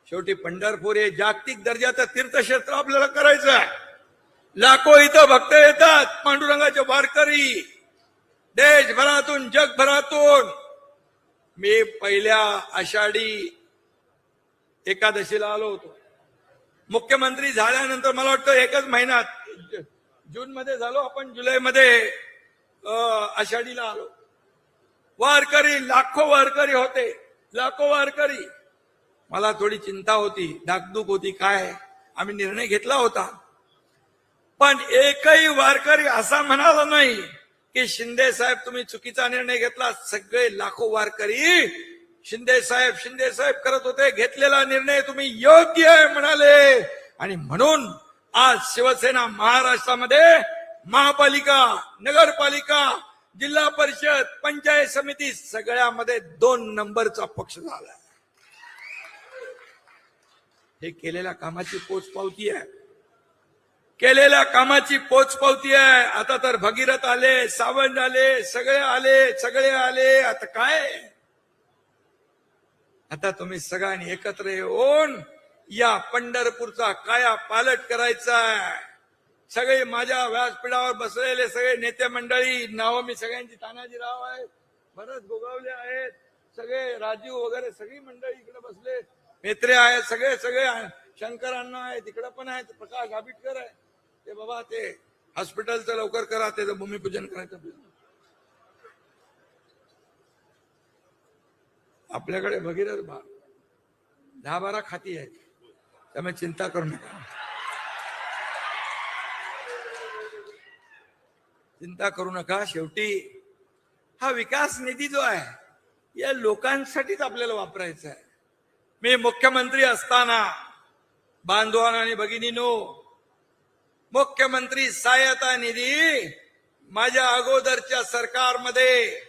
शेवटी पंढरपूर हे जागतिक दर्जाचं तीर्थक्षेत्र आपल्याला करायचं आहे. लाखो इथं भक्त येतात, पांडुरंगाचे वारकरी देशभरातून जगभरातून. मी पहिल्या आषाढी एकादशीला आलो होतो. मुख्यमंत्री झाल्यानंतर मला वाटतं एकच महिन्यात जून मध्ये झालो आपण, जुलैमध्ये आषाढीला आलो. वारकरी लाखो वारकरी होते, लाखो वारकरी. मला थोडी चिंता होती, धाकधूक होती. काय आम्ही निर्णय घेतला होता, पण एकही वारकरी असा म्हणाला नाही की शिंदे साहेब तुम्ही चुकीचा निर्णय घेतला. सगळे लाखो वारकरी शिंदे साहेब करत होते, घेतलेला निर्णय तुम्ही योग्य आहे म्हणाले. आणि म्हणून आज शिवसेना महाराष्ट्रामध्ये महापालिका, नगरपालिका, जिल्हा परिषद, पंचायत समिती सगळ्यामध्ये 2 नंबरचा पक्ष झाला. हे केलेल्या कामाची पोचपावती आहे, केलेल्या कामाची पोचपावती आहे. आता तर भगीरथ आले, सावंत आले, सगळे आले. आता काय, आता तुम्ही सगळ्यांनी एकत्र येऊन या पंढरपूरचा काया पालट करायचा आहे. सगळे माझ्या व्यासपीठावर बसलेले सगळे नेते मंडळी, नाव मी सगळ्यांची, तानाजीराव आहेत, भरत गोगावले आहेत, सगळे राजीव वगैरे सगळी मंडळी इकडे बसले, मेत्रे आहेत, सगळे शंकर अण्णा आहेत, तिकडे पण आहेत, प्रकाश आबिटकर आहे. ते बाबा ते हॉस्पिटलचं लवकर करा, त्याचं भूमिपूजन करायचं. आपल्याकडे भगीरथ 10-12 खाती आहेत, त्यामुळे चिंता करू नका, चिंता करू नका. शेवटी हा विकास निधी जो आहे या लोकांसाठीच आपल्याला वापरायचा आहे. मी मुख्यमंत्री असताना, बांधवांनो आणि भगिनींनो, मुख्यमंत्री सहायता निधी माझ्या अगोदरच्या सरकारमध्ये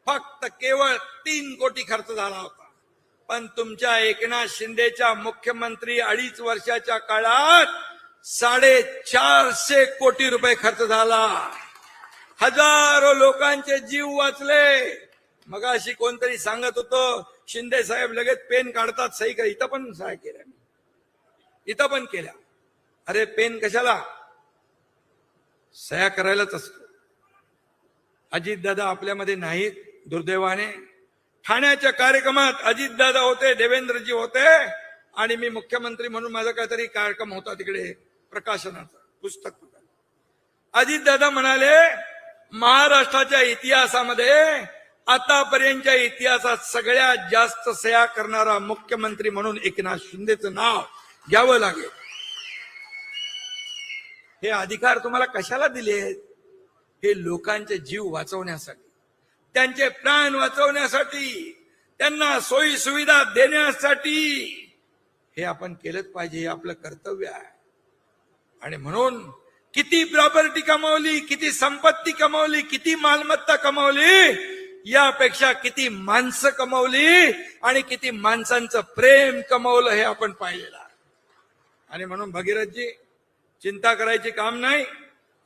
फक्त केवळ 3 कोटी खर्च झाला होता. पण तुमच्या एकनाथ शिंदेच्या मुख्यमंत्री 2.5 वर्षाच्या काळात 450 कोटी रुपये खर्च झाला. हजारो लोकांचे जीव वाचले. मगाशी कोणतरी सांगत होतं शिंदे साहेब लगेच पेन काढतात, सही कर. इथं पण सह्या केल्या, इथं पण केल्या. अरे पेन कशाला, सह्या करायलाच असतो. अजितदादा आपल्यामध्ये नाहीत दुर्दैवाने. ठाण्याच्या कार्यक्रमात अजितदादा होते, देवेंद्रजी होते, आणि मी मुख्यमंत्री म्हणून माझा काहीतरी कार्यक्रम होता तिकडे प्रकाशनाचा, पुस्तक. अजितदादा म्हणाले महाराष्ट्राच्या इतिहासामध्ये आतापर्यंतच्या इतिहासात सगळ्यात जास्त सह्या करणारा मुख्यमंत्री म्हणून एकनाथ शिंदेचं नाव घ्यावं लागेल. हे अधिकार तुम्हाला कशाला दिले? हे लोकांचे जीव वाचवण्यासाठी, त्यांचे प्राण वाचवण्यासाठी, त्यांना सोयी सुविधा देण्यासाठी. हे आपण केलंच पाहिजे, हे आपलं कर्तव्य आहे. आणि म्हणून किती प्रॉपर्टी कमावली, किती संपत्ती कमावली, किती मालमत्ता कमावली, यापेक्षा किती माणसं कमावली आणि किती माणसांचं प्रेम कमावलं हे आपण पाहिलेलं आहे. आणि म्हणून भगीरथजी, चिंता करायची काम नाही.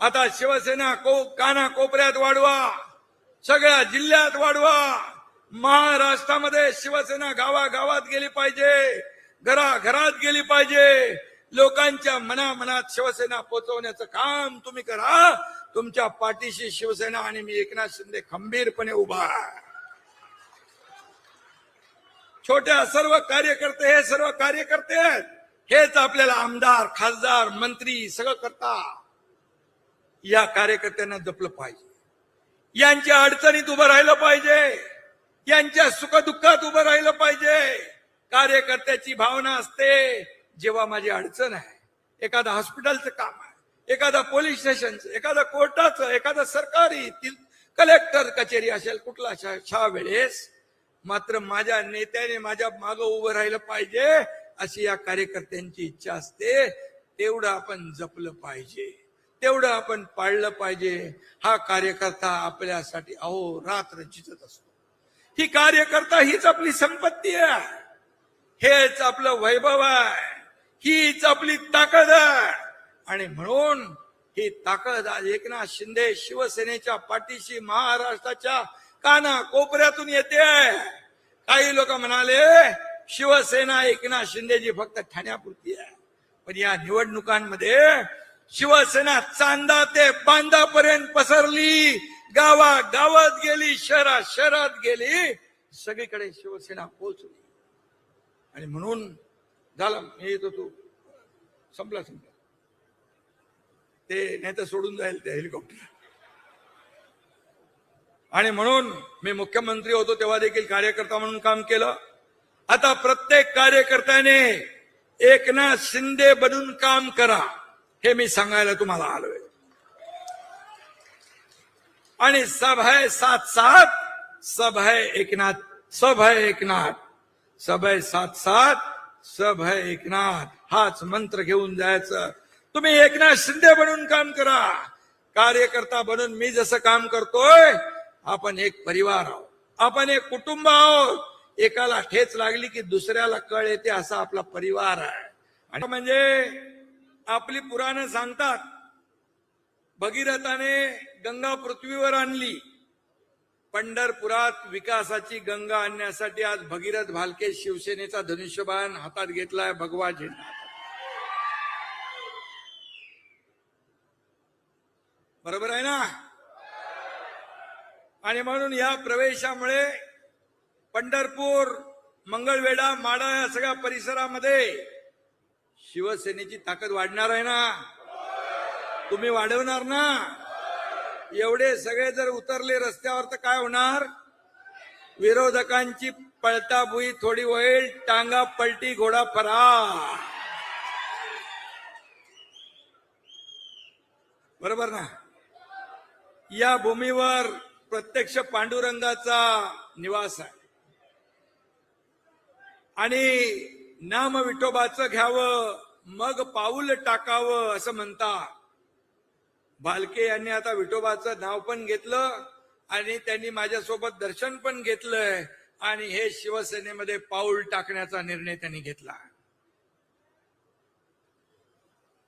आता शिवसेना काना कोपऱ्यात वाढवा, सगळ्या जिल्ह्यात वाढवा. महाराष्ट्रामध्ये शिवसेना गावागावात गेली पाहिजे, घराघरात गेली पाहिजे. लोकांच्या मनामनात शिवसेना पोहोचवण्याचं काम तुम्ही करा. तुमच्या पाठीशी शिवसेना आणि मी एकनाथ शिंदे खंबीरपणे उभा आहे. छोट्या सर्व कार्यकर्ते, हे सर्व कार्यकर्ते आहेत, हेच आपल्याला आमदार, खासदार, मंत्री सगळं करता. या कार्यकर्त्यांना जपलं पाहिजे, यांच्या अडचणीत उभं राहिलं पाहिजे, यांच्या सुखदुःखात उभं राहिलं पाहिजे. कार्यकर्त्याची भावना असते, जेव्हा माझी अडचण आहे, एखादा हॉस्पिटलचं काम आहे, एखादा पोलीस स्टेशनचं, एखादा कोर्टाचं, एखादा सरकारी कलेक्टर कचेरी असेल, कुठला अशा वेळेस मात्र माझ्या नेत्याने माझ्या मागं उभं राहिलं पाहिजे, अशी या कार्यकर्त्यांची इच्छा असते. तेवढं आपण जपलं पाहिजे, तेवढं आपण पाळलं पाहिजे. हा कार्यकर्ता आपल्यासाठी अहोरात्र झिजत असतो. ही कार्यकर्ता हीच आपली संपत्ती आहे, हेच आपलं वैभव आहे, हीच आपली ताकद आहे. आणि म्हणून ही ताकद आज एकनाथ शिंदे शिवसेनेच्या पाठीशी महाराष्ट्राच्या काना कोपऱ्यातून येते. काही लोक म्हणाले शिवसेना एकनाथ शिंदेची फक्त ठाण्यापुरती आहे. पण या निवडणुकांमध्ये शिवसेना चांदा ते बांधापर्यंत पसरली, गावात गेली, शहरात गेली, सगळीकडे शिवसेना पोहोचली. आणि म्हणून झालं, मी येतो, तू संपला ते, नाही तर सोडून जाईल ते हेलिकॉप्टर. आणि म्हणून मी मुख्यमंत्री होतो तेव्हा देखील कार्यकर्ता म्हणून काम केलं. आता प्रत्येक कार्यकर्त्याने एकनाथ शिंदे बनून काम करा, हे मी सांगायला तुम्हाला आलोय. आणि सब है साथ साथ, सब है एकनाथ, सब है एकनाथ, सब है साथ साथ, सब है एकनाथ, हाच मंत्र घेऊन जायचं. तुम्ही एकनाथ शिंदे बनून काम करा. कार्यकर्ता बनून मी जसं काम करतोय, आपण एक परिवार आहोत, आपण एक कुटुंब आहोत. एकाला ठेच लागली की दुसऱ्याला कळ येते, असा आपला परिवार आहे. आणि म्हणजे आपली पुराणं सांगतात, भगीरथाने गंगा पृथ्वीवर आणली. पंढरपुरात विकासाची गंगा आणण्यासाठी आज भगीरथ भालके शिवसेनेचा धनुष्यबाण हातात घेतलाय, भगवा झेंडा. बरोबर आहे ना? आणि म्हणून या प्रवेशामुळे पंढरपूर, मंगळवेढा, माढा या सगळ्या परिसरामध्ये शिवसेनेची ताकद वाढणार आहे ना? तुम्ही वाढवणार ना? एवढे सगळे जर उतरले रस्त्यावर तर काय होणार? विरोधकांची पळता भुई थोडी होईल, टांगा पलटी घोडा फरार. बरोबर ना? या भूमीवर प्रत्यक्ष पांडुरंगाचा निवास आहे. आणि नाम विठोबाचं घ्यावं, मग पाऊल टाकावं, असं म्हणतात. भालके यांनी आता विठोबाचं नाव पण घेतलं आणि त्यांनी माझ्यासोबत दर्शन पण घेतलंय. आणि हे शिवसेनेमध्ये पाऊल टाकण्याचा निर्णय त्यांनी घेतला.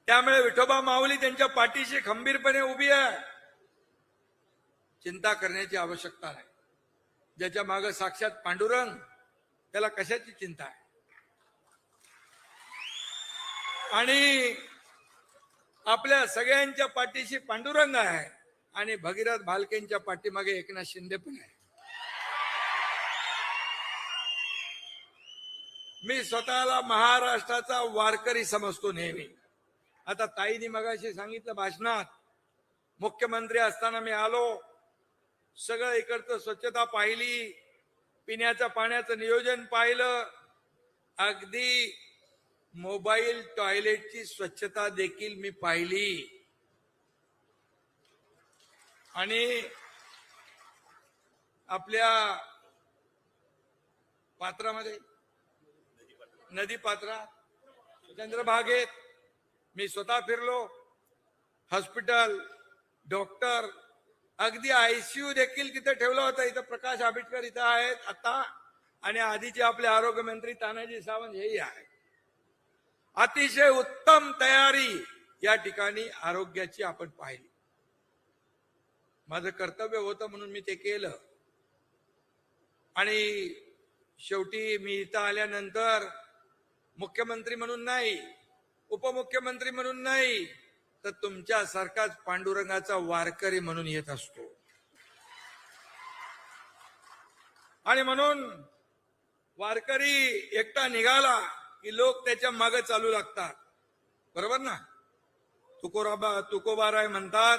त्यामुळे विठोबा माऊली त्यांच्या पाठीशी खंबीरपणे उभी आहे. चिंता करण्याची आवश्यकता नाही. ज्याच्या मागे साक्षात पांडुरंग, त्याला कशाची चिंता आहे? आणि आपल्या सगळ्यांच्या पाठीशी पांडुरंग आहे. आणि भगीरथ भालकेंच्या पाठीमागे एकनाथ शिंदे पण आहे. मी स्वतःला महाराष्ट्राचा वारकरी समजतो नेहमी. आता ताईने मगाशी सांगितलं भाषणात, मुख्यमंत्री असताना मी आलो, सगळं इकडचं स्वच्छता पाहिली, पिण्याच्या पाण्याचं नियोजन पाहिलं, अगदी मोबाईल टॉयलेटची स्वच्छता देखील मी पाहिली. आणि आपल्या पात्रामध्ये, नदी पात्रात, चंद्रभागेत मी स्वतः फिरलो. हॉस्पिटल, डॉक्टर, अगदी आयसीयू देखील तिथे ठेवला होता. इथं प्रकाश आंबेडकर इथं आहेत आता, आणि आधीचे आपले आरोग्यमंत्री तानाजी सावंत हेही आहेत. अतिशय उत्तम तयारी या ठिकाणी आरोग्याची आपण पाहिली. माझं कर्तव्य होतं म्हणून मी ते केलं. आणि शेवटी मी इथं आल्यानंतर मुख्यमंत्री म्हणून नाही, उपमुख्यमंत्री म्हणून नाही, तर तुमच्यासारखाच पांडुरंगाचा वारकरी म्हणून येत असतो. आणि म्हणून वारकरी एकटा निघाला की लोक त्याच्या मागे चालू लागतात. बरोबर ना? तुकोबाराय म्हणतात,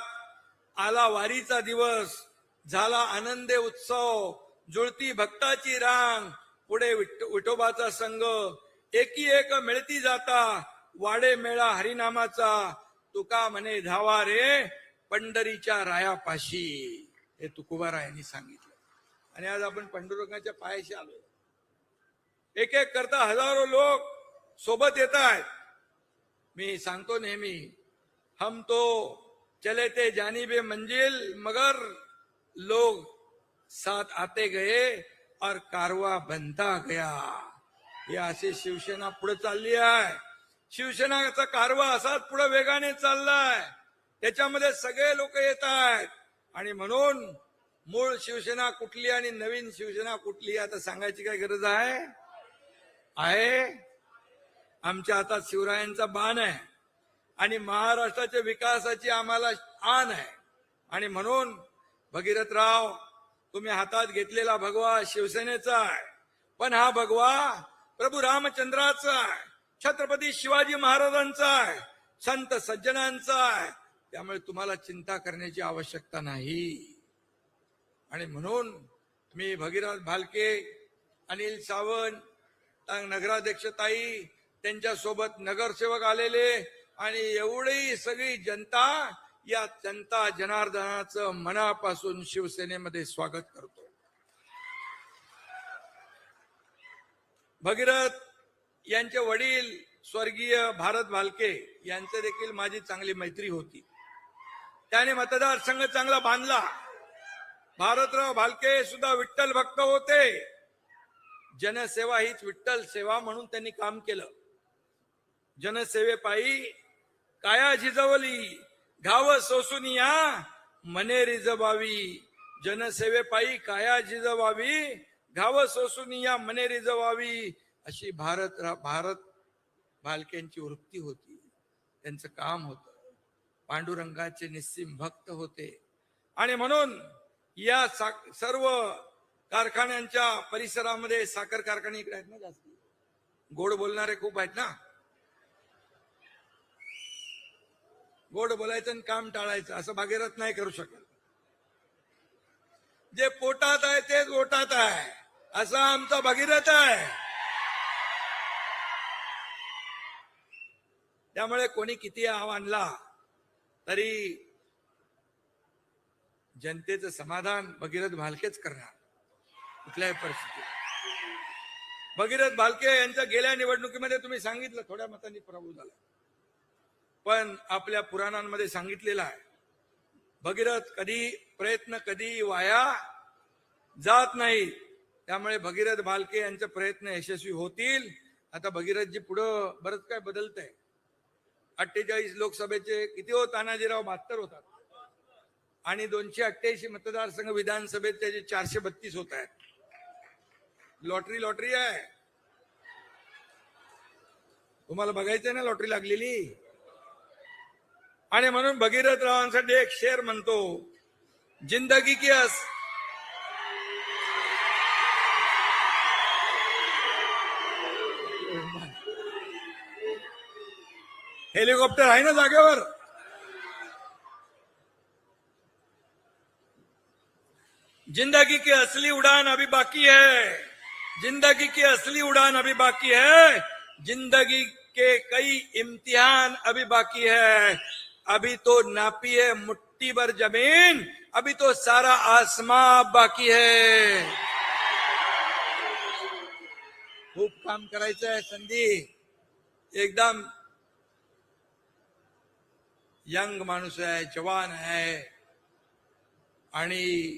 आला वारीचा दिवस, झाला आनंदे उत्सव, जुळती भक्ताची रांग, पुढे विठोबाचा संघ, एकी एक मिळती जाता, वाडे मेळा हरिनामाचा, तुका म्हणे धावा रे पंढरीच्या रायापाशी. हे तुकोबारायांनी सांगितलं. आणि आज आपण पंढुरंगाच्या पायाशी आलोय. एक एक करता हजारो लोक सोबत येत आहेत. मी सांगतो नेहमी, हम तो चले थे जानिबे मंजिल, मगर लोग साथ आते गए और कारवा बनता गया. हे असे शिवसेना पुढे चालली आहे. शिवसेनाचा कारवा असाच पुढे वेगाने चाललाय. त्याच्यामध्ये सगळे लोक येत आहेत. आणि म्हणून मूळ शिवसेना कुठली आणि नवीन शिवसेना कुठली आता सांगायची काय गरज आहे? आहे. आमच्या हातात शिवरायांचा बाण आहे आणि महाराष्ट्राच्या विकासाची आम्हाला आण आहे. आणि म्हणून भगीरथराव, तुम्ही हातात घेतलेला भगवा शिवसेनेचा आहे, पण हा भगवा प्रभू रामचंद्राचा आहे, छत्रपती शिवाजी महाराजांचा आहे, संत सज्जनांचा आहे. त्यामुळे तुम्हाला चिंता करण्याची आवश्यकता नाही. आणि म्हणून मी भगीरथ भालके, अनिल सावंत, नगराध्यक्ष ताई, त्यांच्यासोबत नगरसेवक आलेले आणि एवढी सगळी जनता, या जनता जनार्दनाचं मनापासून शिवसेनेमध्ये स्वागत करतो. भगीरथ यांचे वडील स्वर्गीय भारत भालके यांचे देखील माझी चांगली मैत्री होती. त्याने मतदारसंघ चांगला बांधला. भारतराव भालके सुद्धा विठ्ठल भक्त होते. जनसेवा हीच विठ्ठल सेवा म्हणून त्यांनी काम केलं. जनसेवेपायी काया झिजवली, घाव सोसून या मने रिजवावी. जनसेवेपायी काया झिजवावी, घाव सोसून या मने रिजवावी, अशी भारत भालकेंची वृत्ती होती. त्यांचं काम होतं. पांडुरंगाचे निस्सीम भक्त होते. आणि म्हणून या सर्व कारखान्यांच्या परिसरामध्ये, साखर कारखाने इकडे आहेत ना, जास्त गोड बोलणारे खूप आहेत ना. गोड बोलायचं आणि काम टाळायचं असं भागीरथ नाही करू शकत. जे पोटात आहे तेच ओटात आहे, असा आमचा भगीरथ आहे. त्यामुळे कोणी किती आणला तरी जनतेचं समाधान भगीरथ भालकेच करणार कुठल्याही परिस्थितीत. भगीरथ भालके यांच्या गेल्या निवडणुकीमध्ये तुम्ही सांगितलं थोड्या मतांनी पराभव झाला, पण आपल्या पुराणांमध्ये सांगितलेलं आहे भगीरथ प्रयत्न कधी वाया जात नाही. त्यामुळे भगीरथ भालके यांचे प्रयत्न यशस्वी होतील. आता भगीरथजी पुढं बरंच काय बदलतंय. 48 लोकसभेचे किती हो तानाजीराव 72 होतात आणि 288 मतदारसंघ विधानसभेत त्याचे 432 होत आहेत. लॉटरी आहे. तुम्हाला बघायचंय ना लॉटरी लागलेली. आणि म्हणून भगीरथ रावांसाठी एक शेर म्हणतो, जिंदगी की हेलिकॉप्टर आहे ना जागेवर. जिंदगी की असली उड़ान अभी बाकी है, जिंदगी की असली उड़ान अभी बाकी है, जिंदगी के कई इम्तिहान अभी बाकी है. अभी तो नापी है मुट्ठी भर जमीन, अभी तो सारा आसमां बाकी है. खूप काम करायचं आहे. संधी एकदम यंग माणूस आहे, जवान आहे आणि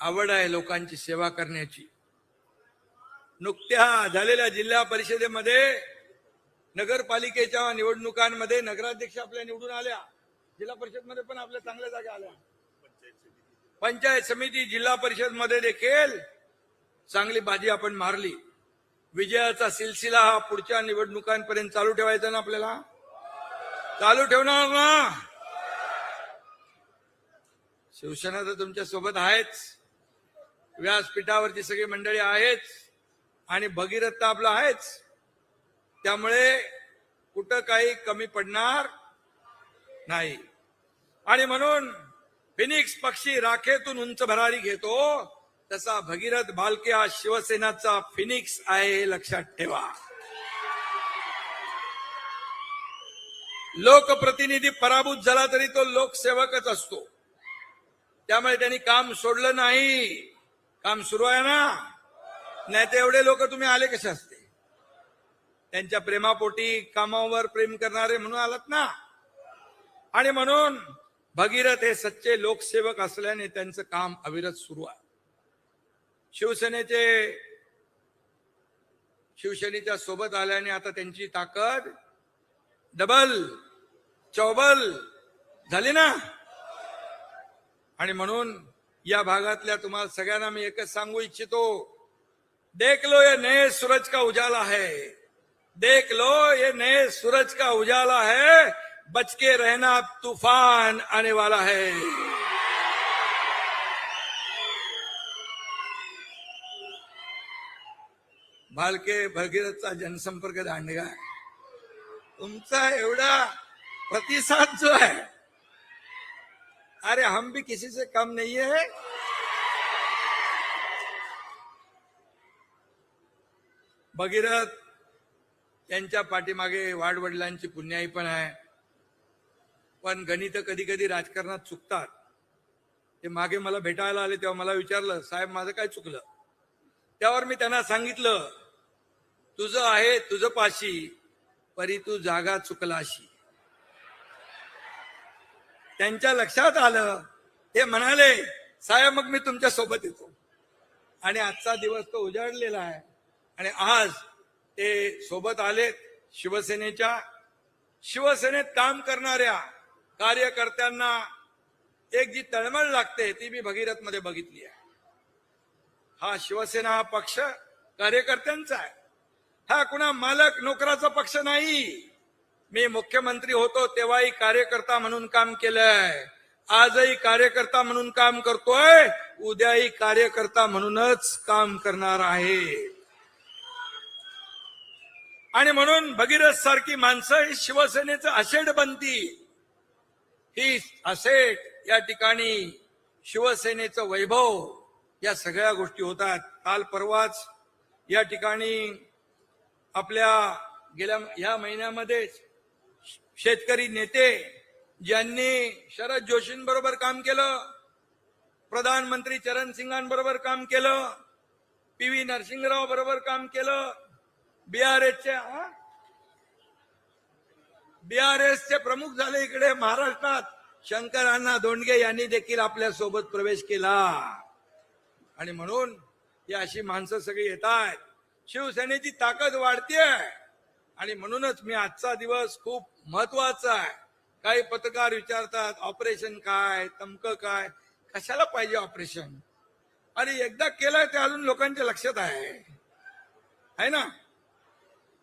आवड आहे लोकांची सेवा करण्याची. नुकत्या झालेल्या जिल्हा परिषदेमध्ये, नगरपालिकेच्या निवडणुकांमध्ये नगराध्यक्ष आपल्या निवडून आल्या. जिल्हा परिषद मध्ये पण आपल्या चांगल्या जागा आल्या. पंचायत समिती, जिल्हा परिषद मध्ये देखील चांगली बाजी आपण मारली. विजयाचा सिलसिला हा पुढच्या निवडणुकांपर्यंत चालू ठेवायचा ना. आपल्याला चालू ठेवणार ना. शिवसेना तर तुमच्या सोबत आहेच, व्यासपीठावरची सगळी मंडळी आहेच आणि भगीरथ तर आपला आहेच. त्यामुळे कुठं काही कमी पडणार नाही. आणि म्हणून फिनिक्स पक्षी राखेतून उंच भरारी घेतो, तसा भगीरथ भालके हा शिवसेनाचा फिनिक्स आहे, हे लक्षात ठेवा. लोकप्रतिनिधी पराभूत झाला तरी तो लोकसेवकच असतो. त्यामुळे त्यांनी काम सोडलं नाही. काम सुरू आहे ना. नाही तर एवढे लोक तुम्ही आले कसे असते. त्यांच्या प्रेमापोटी कामावर प्रेम करणारे म्हणून आलात ना. आणि म्हणून भगीरथ हे सच्चे लोकसेवक असल्याने त्यांचं काम अविरत सुरू आहे. शिवसेनेच्या सोबत आल्याने आता त्यांची ताकद डबल चौबल झाली ना. आणि म्हणून या भागातल्या तुम्हाला सगळ्यांना मी एकच सांगू इच्छितो, देख लो ये नए सूरज का उजाला है, देख लो ये नए सूरज का उजाला है, बच के रहना तूफान आने वाला है। भालके भगीरथचा जनसंपर्क दांडगा आहे. तुमचा एवढा प्रतिसाद जो है, अरे हम भी किसी से कम नहीं है. भगीरथ त्यांच्या पाठीमागे वाडवडिलांची पुण्याई पण आहे, पण गणित कधी कधी राजकारणात चुकतात. ते मागे मला भेटायला आले तेव्हा मला विचारलं, साहेब माझं काय चुकलं? त्यावर मी त्यांना सांगितलं, तुझं आहे तुझं पाशी, परी तू जागा चुकलाशी. त्यांच्या लक्षात आलं. ते म्हणाले, साहेब मग मी तुमच्या सोबत येतो. आणि आजचा दिवस तो उजाडलेला आहे. आणि आज ते सोबत आलेत. शिवसेनेत काम करणाऱ्या कार्यकर्त्यांना एक जी तळमळ लागते ती मी भगीरथ मध्ये बघितली आहे. हा शिवसेना हा पक्ष कार्यकर्त्यांचा आहे. हा कुणा मालक नोकराचा पक्ष नाही. मी मुख्यमंत्री होतो तेव्हाही कार्यकर्ता म्हणून काम केलंय, आजही कार्यकर्ता म्हणून काम करतोय, उद्याही कार्यकर्ता म्हणूनच काम करणार आहे. आणि म्हणून भगीरथ सारखी माणसं ही शिवसेनेचं असेट बनती. ही असेट या ठिकाणी शिवसेनेचं वैभव, या सगळ्या गोष्टी होतात. काल परवाच या ठिकाणी आपल्या गेल्या या महिन्यामध्ये शेतकरी नेते ज्यांनी शरद जोशींबरोबर काम केलं, प्रधानमंत्री चरण सिंगांबरोबर काम केलं, PV नरसिंहराव बरोबर काम केलं, बीआरएसचे प्रमुख झाले इकडे महाराष्ट्रात, शंकर अण्णा धोंडगे यांनी देखील आपल्या सोबत प्रवेश केला. आणि म्हणून ही अशी माणसं सगळी येत आहेत. शिवसेनेची ताकद वाढतीये. आणि म्हणूनच मी आजचा दिवस खूप महत्वाचा आहे. काही पत्रकार विचारतात ऑपरेशन काय, तमकं काय, कशाला पाहिजे ऑपरेशन? आणि एकदा केलंय ते अजून लोकांच्या लक्षात आहे ना.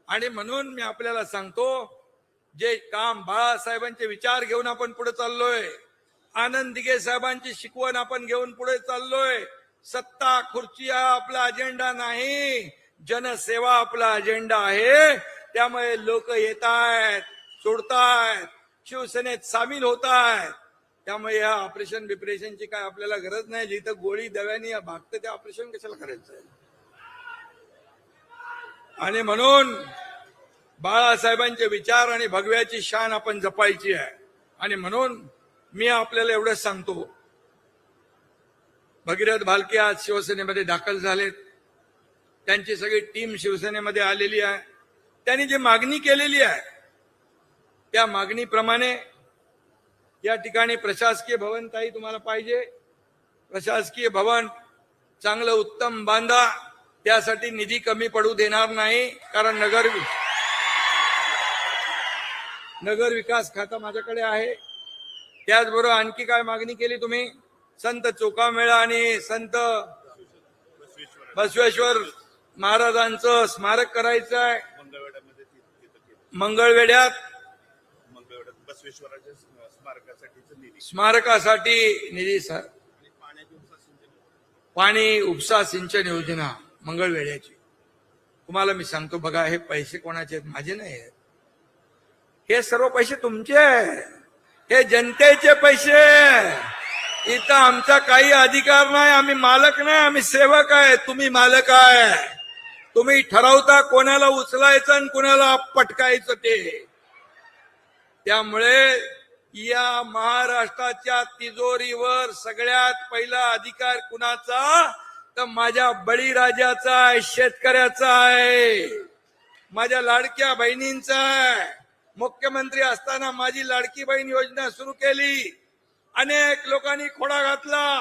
आणि म्हणून मी आपल्याला सांगतो, जे काम बाळासाहेबांचे विचार घेऊन आपण पुढे चाललोय, आनंद दिघे साहेबांची शिकवण आपण घेऊन पुढे चाललोय. सत्ता खुर्ची हा आपला अजेंडा नाही, जनसेवा आपला अजेंडा आहे. त्यामुळे लोक येत आहेत, सोडतायत, शिवसेनेत सामील होत आहेत. त्यामुळे या ऑपरेशन बिपरेशनची काय आपल्याला गरज नाही. जिथं गोळी दव्याने भागतं ते ऑपरेशन कशाला करायचं? आणि म्हणून बाळासाहेबांचे विचार आणि भगव्याची शान आपण जपायची आहे. आणि म्हणून मी आपल्याला एवढंच सांगतो, भगीरथ भालके आज शिवसेनेमध्ये दाखल झालेत. त्यांची सगळी टीम शिवसेनेमध्ये आलेली आहे. त्यांनी जी मागणी केलेली आहे त्या मागणीप्रमाणे या ठिकाणी प्रशासकीय भवन ताई तुम्हाला पाहिजे, प्रशासकीय भवन चांगलं उत्तम बांधा. त्यासाठी निधी कमी पडू देणार नाही, कारण नगर विकास खाता माझ्याकडे आहे. त्याचबरोबर आणखी काय मागणी केली तुम्ही? संत चोखामेळा आणि संत बसवेश्वर महाराजांचं स्मारक करायचं आहे. मंगळवेढ्यात स्मारकासाठी निधी सर, पाणी उपसा सिंचन योजना मंगळवेढ्याची. तुम्हाला मी सांगतो बघा, हे पैसे कोणाचे आहेत? माझे नाही आहेत. हे सर्व पैसे तुमचे आहेत, हे जनतेचे पैसे. इथं आमचा काही अधिकार नाही. आम्ही मालक नाही, आम्ही सेवक आहे. तुम्ही मालक आहे. तुम्ही ठरवता कोणाला उचलायचं आणि कोणाला पटकायचं ते. त्यामुळे या महाराष्ट्राच्या तिजोरीवर सगळ्यात पहिला अधिकार कुणाचा? तर माझ्या बळीराजाचा आहे, शेतकऱ्याचा आहे, माझ्या लाडक्या बहिणींचा आहे. मुख्यमंत्री असताना माझी लाडकी बहीण योजना सुरू केली. अनेक लोकांनी खोडा घातला,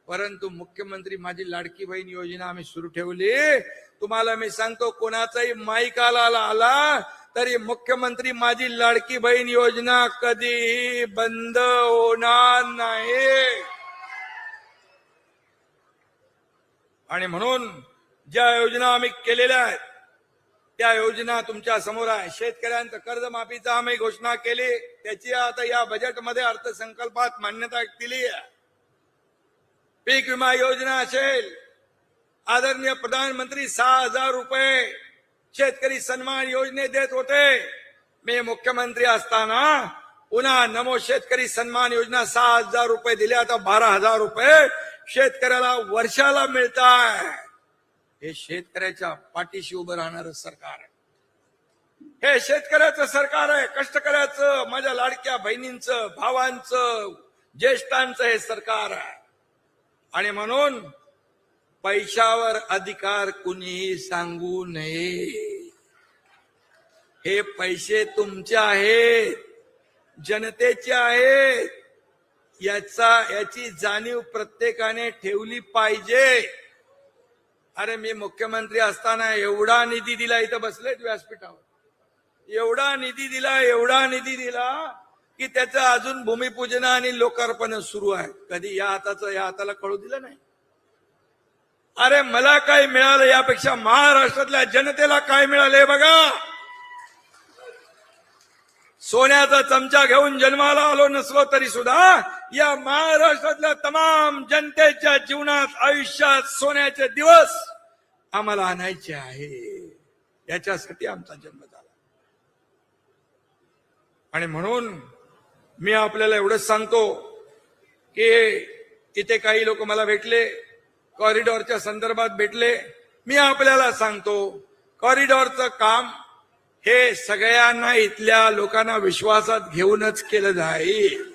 परंतु मुख्यमंत्री माझी लाडकी बहीण योजना आम्ही सुरू ठेवली. तुम्हाला मी सांगतो, कोणाचाही माईक आला तरी मुख्यमंत्री माझी लाडकी बहीण योजना कधीही बंद होणार नाही. आणि म्हणून ज्या योजना आम्ही केलेल्या आहेत त्या योजना तुमच्या समोर आहे. शेतकऱ्यांचं कर्जमाफीचा आम्ही घोषणा केली, त्याची आता या बजेटमध्ये अर्थसंकल्पात मान्यता दिली आहे. पीक विमा योजना असेल, आदरणीय प्रधानमंत्री 6,000 रुपये शेतकरी सन्मान योजने देत होते. मी मुख्यमंत्री असताना पुन्हा नमो शेतकरी सन्मान योजना 6,000 रुपये दिले, आता 12,000 रुपये शेतकऱ्याला वर्षाला मिळत आहे. हे शेतकऱ्याच्या पाठीशी उभं राहणारं सरकार आहे. हे शेतकऱ्याचं सरकार आहे, कष्टकऱ्याचं, माझ्या लाडक्या बहिणींचं, भावांचं, ज्येष्ठांचं हे सरकार आहे. आणि म्हणून पैशावर अधिकार कुणीही सांगू नये. हे पैसे तुमचे आहेत, जनतेचे आहेत. याची जाणीव प्रत्येकाने ठेवली पाहिजे. अरे मी मुख्यमंत्री असताना एवढा निधी दिला, इथं बसलेत व्यासपीठावर, एवढा निधी दिला की त्याचं अजून भूमिपूजन आणि लोकार्पण सुरू आहे. कधी या हाताला कळू दिलं नाही. अरे मला काय मिळालं यापेक्षा महाराष्ट्रातल्या जनतेला काय मिळाले बघा. सोन्याचा चमचा घेऊन जन्माला आलो नसलो तरी सुद्धा या महाराष्ट्रातल्या तमाम जनतेच्या जीवनात, आयुष्यात सोन्याचे दिवस आम्हाला आणायचे आहे. याच्यासाठी आमचा जन्म झाला. आणि म्हणून मी आपल्याला एवढंच सांगतो की इथे काही लोक मला भेटले, कॉरिडॉरच्या संदर्भात भेटले. मी आपल्याला सांगतो, कॉरिडॉरचं काम हे सगळ्यांना, इथल्या लोकांना विश्वासात घेऊनच केलं जाईल.